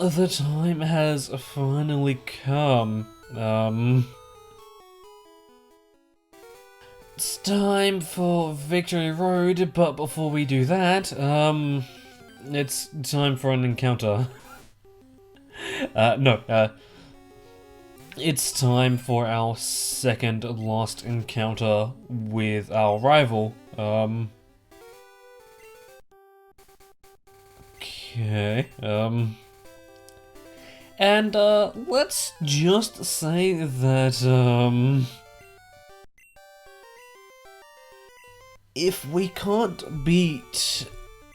The time has finally come. It's time for Victory Road, but before we do that, it's time for an encounter. No, it's time for our second last encounter with our rival. Okay, and, let's just say that, if we can't beat,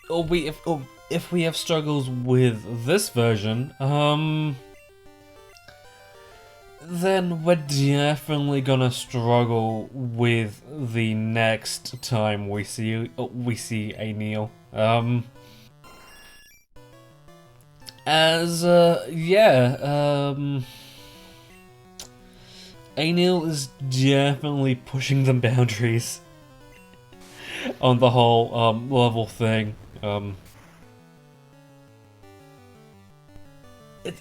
or if we have struggles with this version, then we're definitely gonna struggle with the next time we see Anil. Anil is definitely pushing the boundaries on the whole level thing.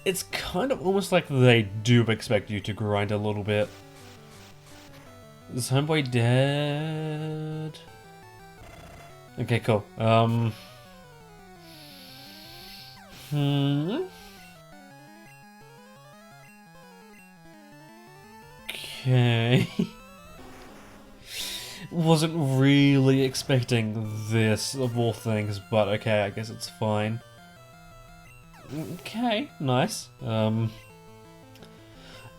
It's kind of almost like they do expect you to grind a little bit. Is Homeboy dead? Okay, cool. Okay. Wasn't really expecting this of all things, but okay, I guess it's fine. Okay, nice.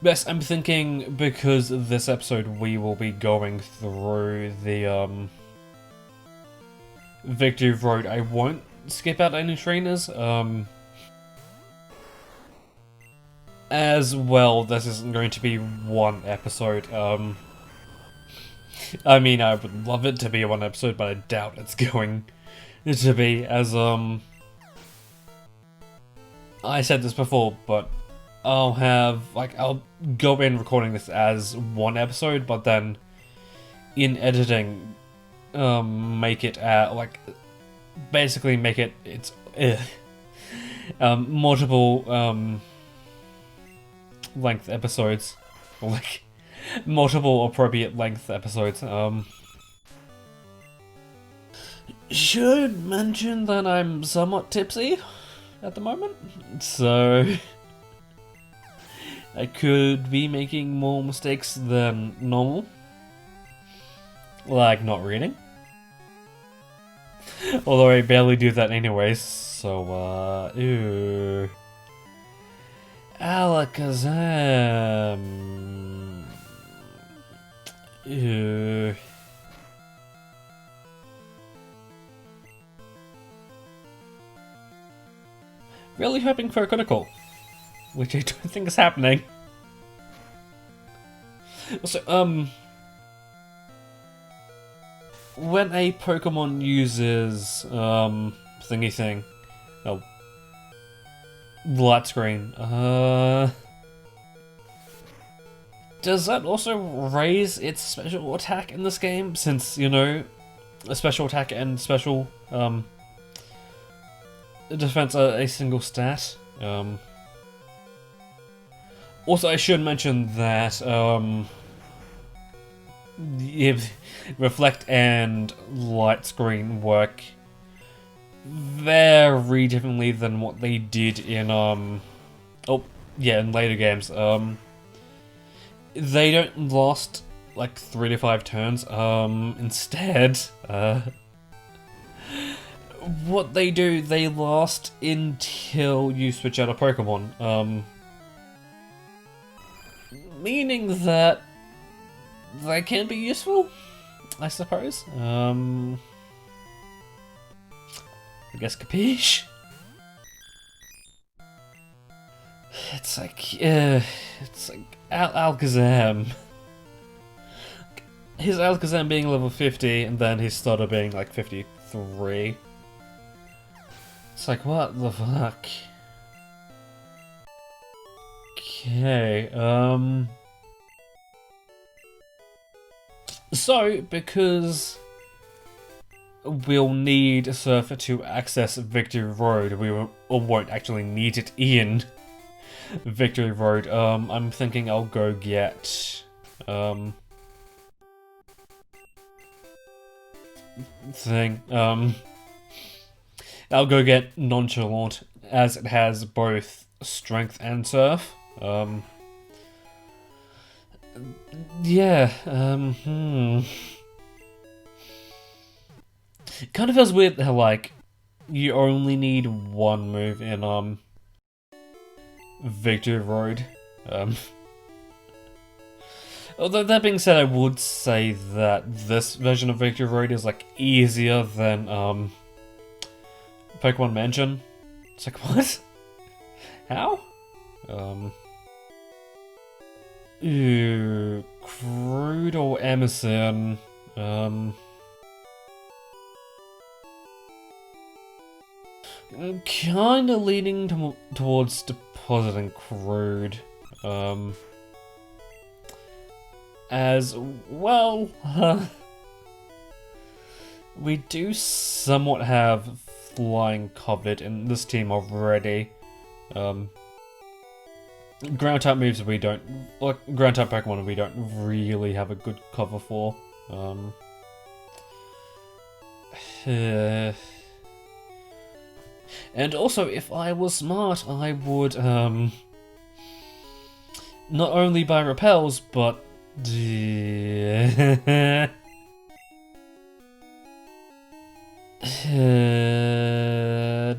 Yes, I'm thinking because this episode we will be going through the Victory Road, I won't skip out any trainers. As well, this isn't going to be one episode. I mean, I would love it to be one episode, but I doubt it's going to be, as I said this before, but I'll go in recording this as one episode, but then in editing, make it basically make it multiple length episodes, or like multiple appropriate length episodes. Should mention that I'm somewhat tipsy at the moment, so I could be making more mistakes than normal, like not reading. Although I barely do that anyways, so ew. Alakazam. Ew. Really hoping for a critical, which I don't think is happening. Also, when a Pokemon uses thingy thing, light screen, does that also raise its special attack in this game? Since, you know, a special attack and special defense are a single stat. Also, I should mention that Reflect and Light Screen work very differently than what they did in in later games. They don't last like 3 to 5 turns. Instead, what they do, they last until you switch out a Pokemon. Meaning that they can be useful, I suppose. I guess capiche? It's like Alakazam. His Alakazam being level 50, and then his starter being like 53. It's like, what the fuck? Okay, so, because we'll need Surfer to access Victory Road, or won't actually need it in Victory Road. I'm thinking I'll go get I'll go get Nonchalant, as it has both strength and surf. Yeah, Kind of feels weird how, like, you only need one move in, Victory Road. Although that being said, I would say that this version of Victory Road is, like, easier than, Pokemon Mansion. It's like, what? How? Ooh, Crude or Emerson? I'm kinda leaning towards depositing Crude. As well, we do somewhat have Flying covered in this team already. Ground type moves we don't, like ground type Pokemon we don't really have a good cover for. And also, if I was smart, I would not only buy repels, but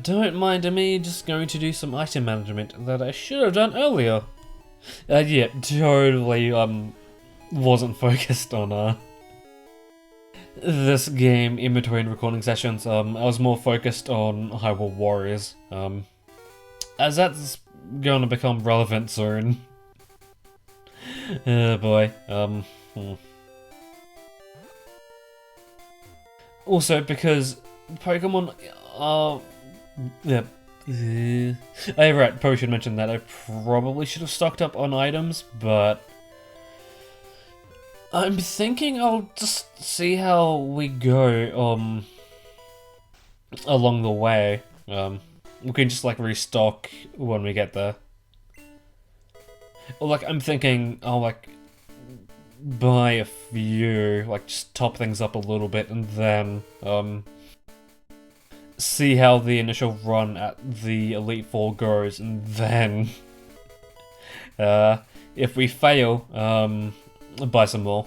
don't mind me just going to do some item management that I should have done earlier. Yeah, totally wasn't focused on this game in between recording sessions. I was more focused on Hyrule Warriors, as that's going to become relevant soon. Oh boy. Also, because Pokemon are... Yeah. Oh, right, probably should mention that. I probably should have stocked up on items, but... I'm thinking I'll just see how we go, along the way. We can just, like, restock when we get there. Or, like, I'm thinking I'll, like, buy a few, like, just top things up a little bit, and then, see how the initial run at the Elite Four goes, and then, if we fail, buy some more.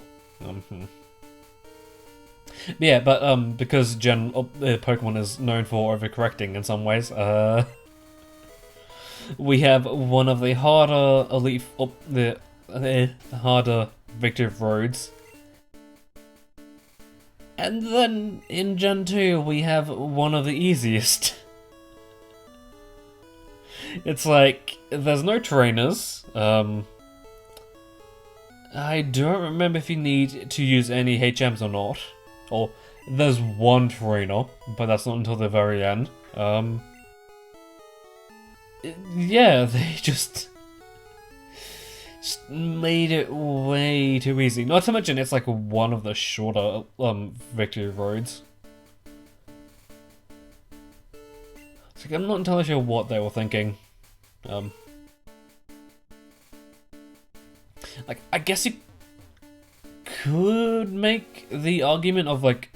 Yeah, but, because Pokemon is known for overcorrecting in some ways, we have one of the harder harder Victory Roads. And then in Gen 2 we have one of the easiest. It's like, there's no trainers. I don't remember if you need to use any HMs or not. Or, there's one trainer, but that's not until the very end. Yeah, they just made it way too easy. Not to mention, it's like one of the shorter Victory Roads. It's like, I'm not entirely sure what they were thinking. Like, I guess you could make the argument of, like,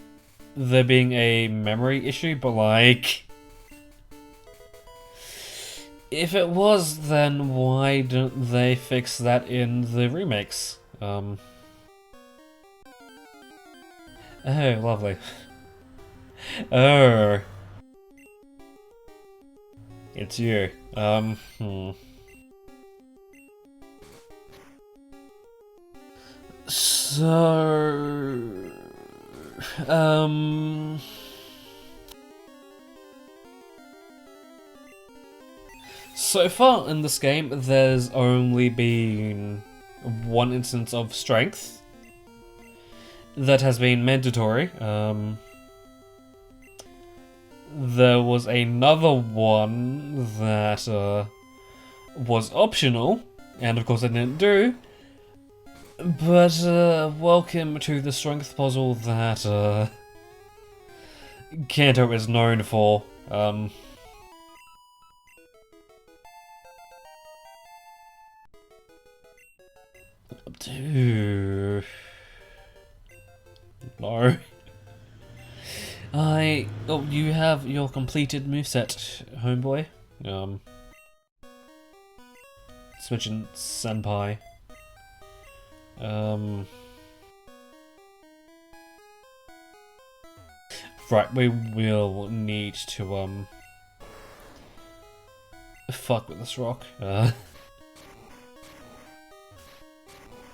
there being a memory issue, but, like, if it was, then why don't they fix that in the remakes? Oh, lovely. Oh. It's you. So... So far in this game, there's only been one instance of strength that has been mandatory. There was another one that was optional, and of course I didn't do. But welcome to the strength puzzle that Kanto is known for. Up to... No. Oh, you have your completed moveset, homeboy. Switching Senpai. Right, we will need to, fuck with this rock.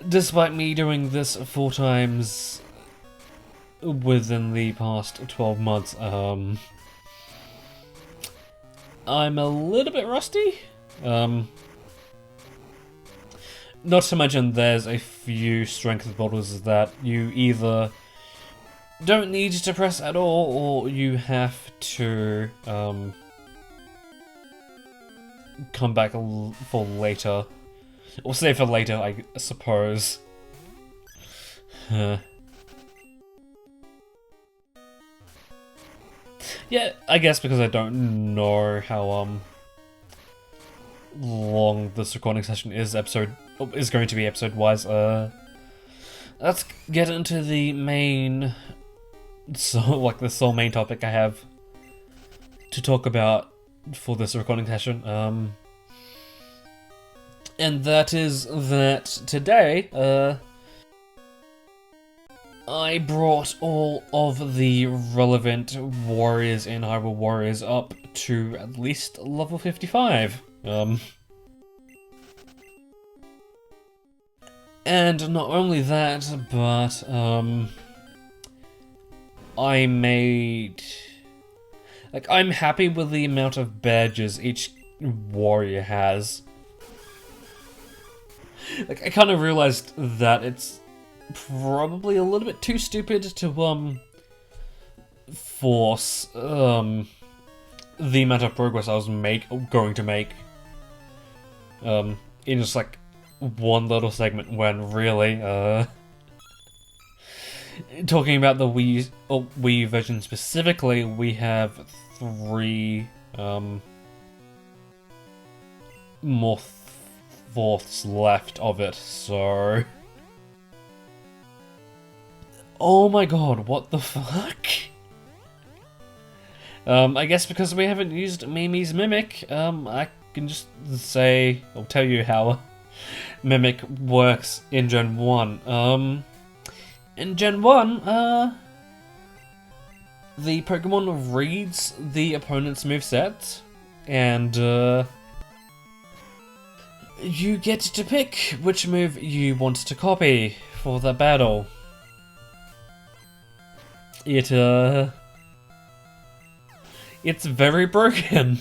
Despite me doing this 4 times within the past 12 months, I'm a little bit rusty. Not to mention there's a few strength boulders that you either don't need to press at all, or you have to come back for later. Or save for later, I suppose. Yeah, I guess because I don't know how long this recording session is going to be episode-wise. Let's get into the main, the sole main topic I have to talk about for this recording session. And that is that today, I brought all of the relevant warriors in Hyrule Warriors up to at least level 55. And not only that, but, I made... I'm happy with the amount of badges each warrior has. I kind of realized that it's probably a little bit too stupid to, force, the amount of progress I was going to make, in just, one little segment when really, talking about the Wii version specifically, we have 3, more fourths left of it, so... Oh my god, what the fuck? I guess because we haven't used Mimi's Mimic, I can just say, I'll tell you how Mimic works in Gen 1. In Gen 1, the Pokemon reads the opponent's moveset, and, you get to pick which move you want to copy for the battle. It's very broken.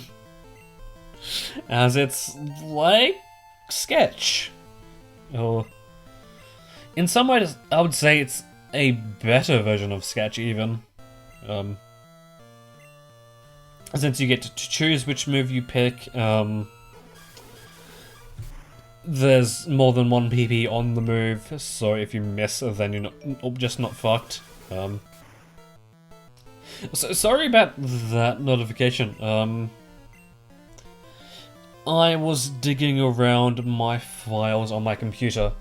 As it's like Sketch. Or in some ways, I would say it's a better version of Sketch even. Since you get to choose which move you pick, there's more than one PP on the move, so if you miss, then you're just not fucked. So sorry about that notification. I was digging around my files on my computer,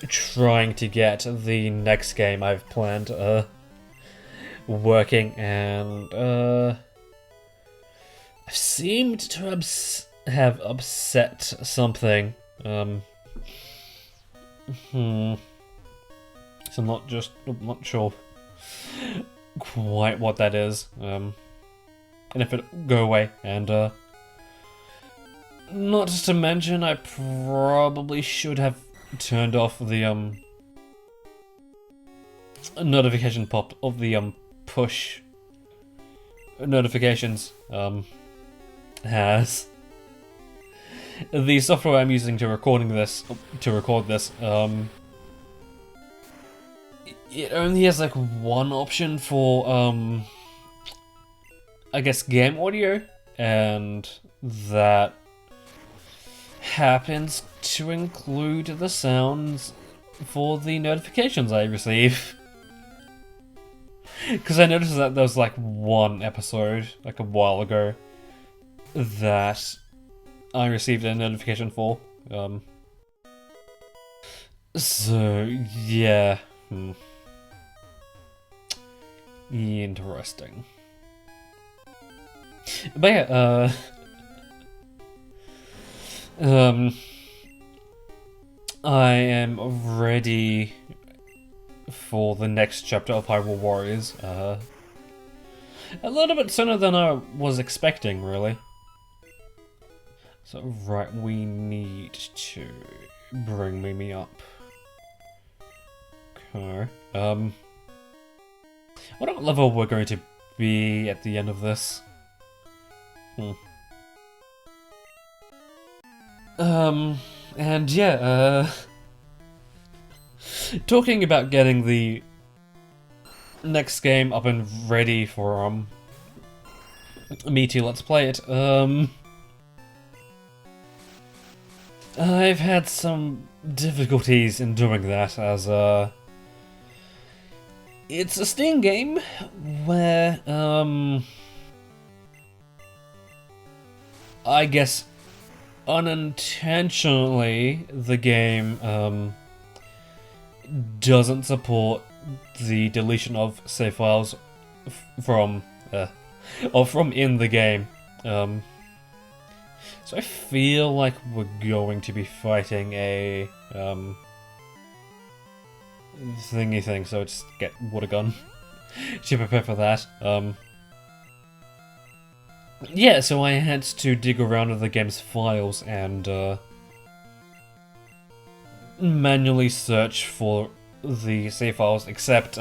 trying to get the next game I've planned, working, and, I seemed to have upset something. So I'm not sure quite what that is. And if it'll go away, and not to mention I probably should have turned off the notification pop of the push notifications. Has the software I'm using to record this, it only has one option for I guess game audio, and that happens to include the sounds for the notifications I receive. Because I noticed that there was one episode a while ago that I received a notification for. So, yeah. Interesting. But yeah, I am ready for the next chapter of Hyrule Warriors. A little bit sooner than I was expecting, really. So, right, we need to bring Mimi up. Okay. What level we're going to be at the end of this? And yeah, talking about getting the next game up and ready for, me to let's play it, I've had some difficulties in doing that, as, it's a Steam game where, I guess unintentionally the game, doesn't support the deletion of save files from in the game. So I feel like we're going to be fighting a thingy thing, so just get water gun to prepare for that. Yeah, so I had to dig around in the game's files and manually search for the save files, except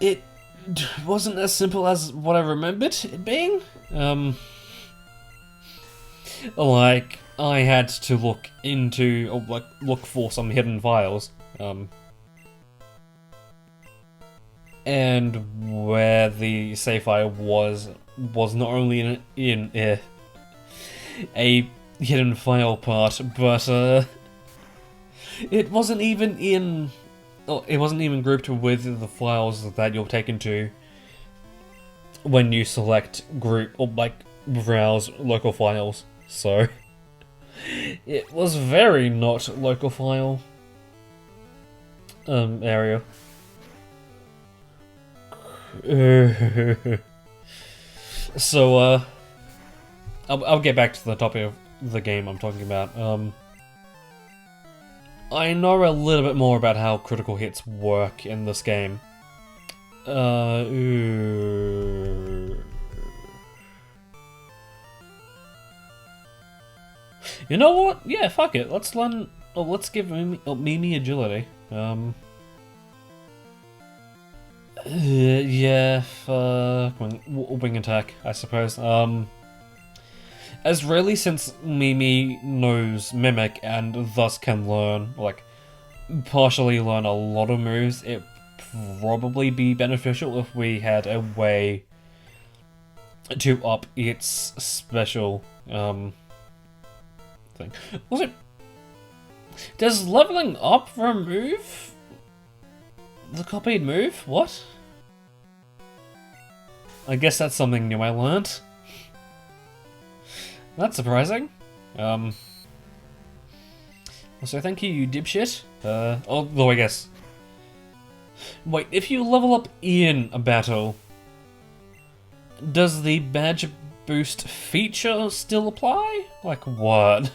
it wasn't as simple as what I remembered it being. Like, I had to look into, or like, look for some hidden files, and where the save file was not only in a hidden file part, but it wasn't even grouped with the files that you're taken to when you select group or like browse local files. So it was very not local file area. So I'll get back to the topic of the game I'm talking about. I know a little bit more about how critical hits work in this game. You know what? Yeah, fuck it. Let's learn. Oh, let's give Mimi agility. Yeah, wing attack, I suppose. As really, since Mimi knows Mimic and thus can learn, like, partially learn a lot of moves, it'd probably be beneficial if we had a way to up its special, thing. Also, does leveling up remove the copied move? What? I guess that's something new I learned. That's surprising. So thank you, dipshit. Although I guess... Wait, if you level up in a battle, does the badge boost feature still apply? Like what?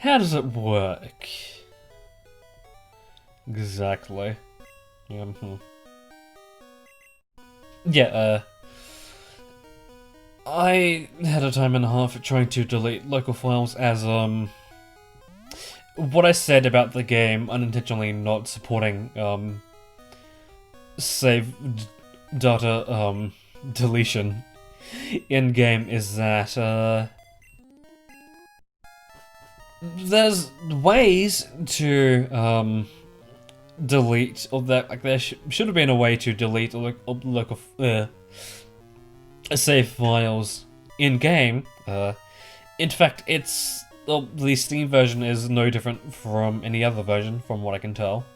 How does it work? Exactly. Yeah, I had a time and a half trying to delete local files as, what I said about the game unintentionally not supporting, save data, deletion in-game is that, there's ways to, delete, or that, like, there should have been a way to delete local, save files in-game. In fact, it's the Steam version is no different from any other version, from what I can tell.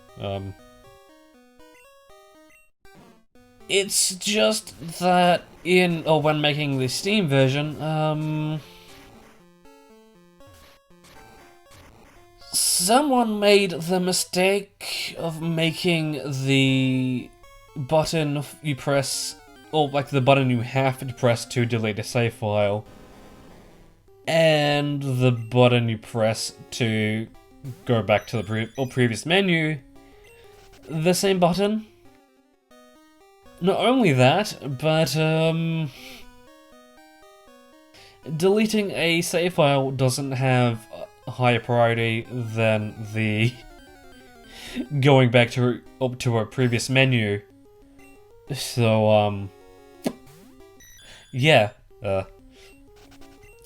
It's just that when making the Steam version, Someone made the mistake of making the button you press, or like the button you have to press to delete a save file, and the button you press to go back to the previous menu, the same button. Not only that, but deleting a save file doesn't have a higher priority than the going back to up to a previous menu. So yeah,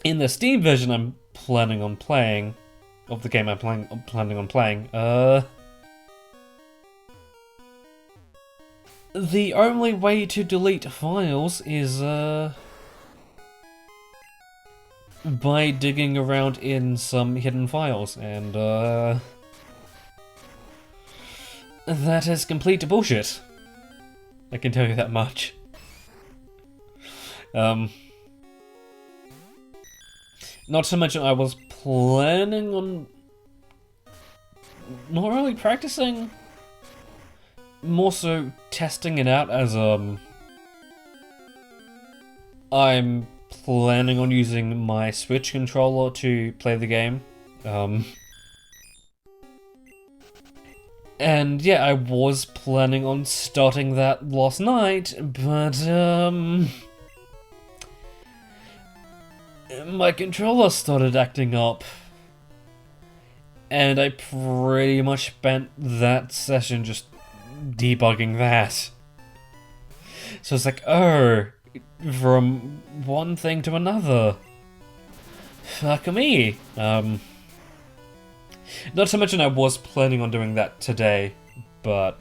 in the Steam version I'm planning on playing, of the game I'm planning on playing, the only way to delete files is by digging around in some hidden files, and that is complete bullshit. I can tell you that much. Not to mention I was planning on not really practicing, more so testing it out, as I'm planning on using my Switch controller to play the game. And yeah, I was planning on starting that last night, but my controller started acting up, and I pretty much spent that session just debugging that. So it's like, oh, from one thing to another. Fuck me. Not to mention I was planning on doing that today, but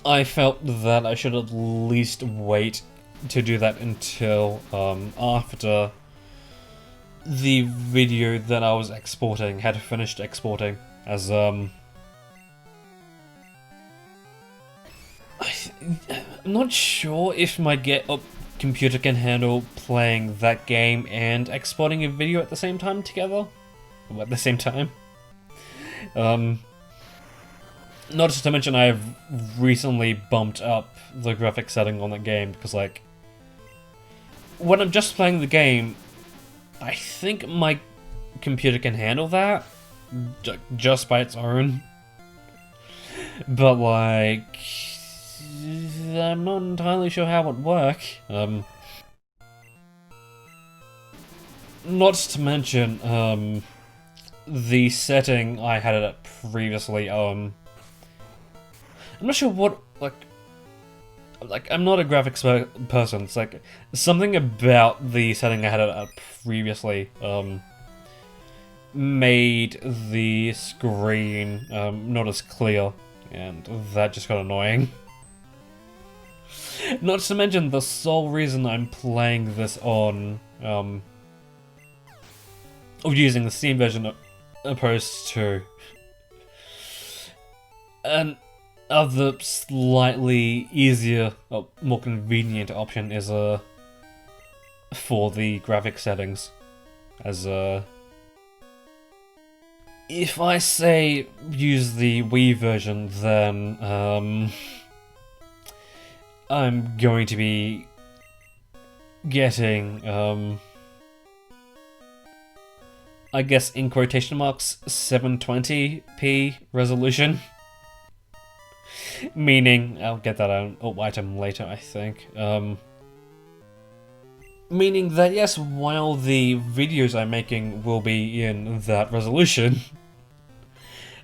I felt that I should at least wait to do that until after the video that I was exporting had finished exporting, as I'm not sure if my computer can handle playing that game and exporting a video at the same time together. At the same time. Not to mention I've recently bumped up the graphics setting on that game, because like, when I'm just playing the game, I think my computer can handle that just by its own. But like, I'm not entirely sure how it would work. Not to mention, the setting I had it at previously, I'm not sure what, like, I'm not a graphics person. It's like, something about the setting I had it at previously, made the screen, not as clear, and that just got annoying. Not to mention, the sole reason I'm playing this on, using the Steam version opposed to an other slightly easier, more convenient option is for the graphic settings, as if I say use the Wii version, then I'm going to be getting I guess in quotation marks 720p resolution. Meaning, I'll get that item later, I think. Meaning that yes, while the videos I'm making will be in that resolution,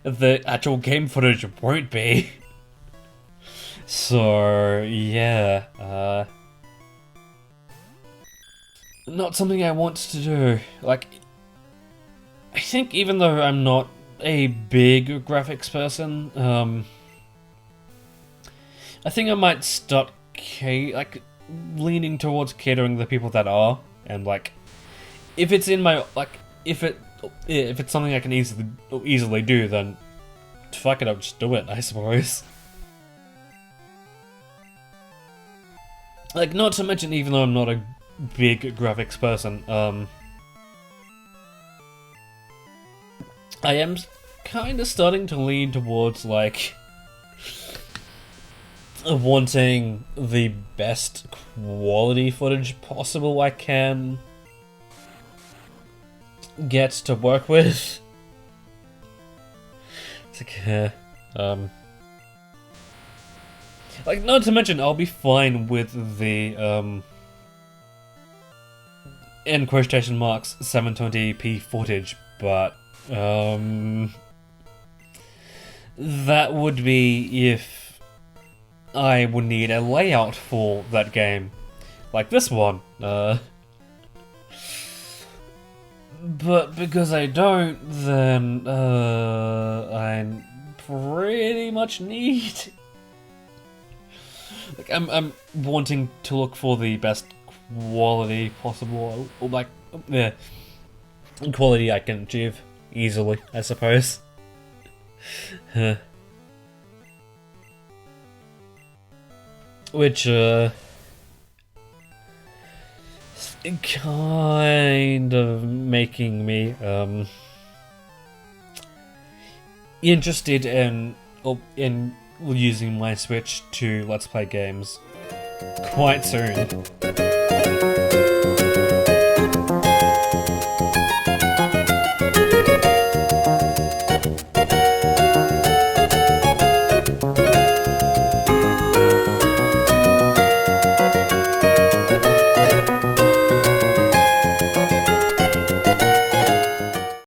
the actual game footage won't be. So yeah, not something I want to do. Like, I think even though I'm not a big graphics person, I think I might start leaning towards catering the people that are, and like, if it's in my if it's something I can easily do, then fuck it, I'll just do it, I suppose. Like, not to mention, even though I'm not a big graphics person, I am kind of starting to lean towards like wanting the best quality footage possible I can get to work with. It's like, not to mention, I'll be fine with the in quotation marks 720p footage, but that would be if I would need a layout for that game, like this one. But because I don't, then I pretty much need. Like, I'm wanting to look for the best quality possible, or like, yeah, quality I can achieve easily, I suppose. Which, kind of making me, interested in using my Switch to Let's Play games quite soon.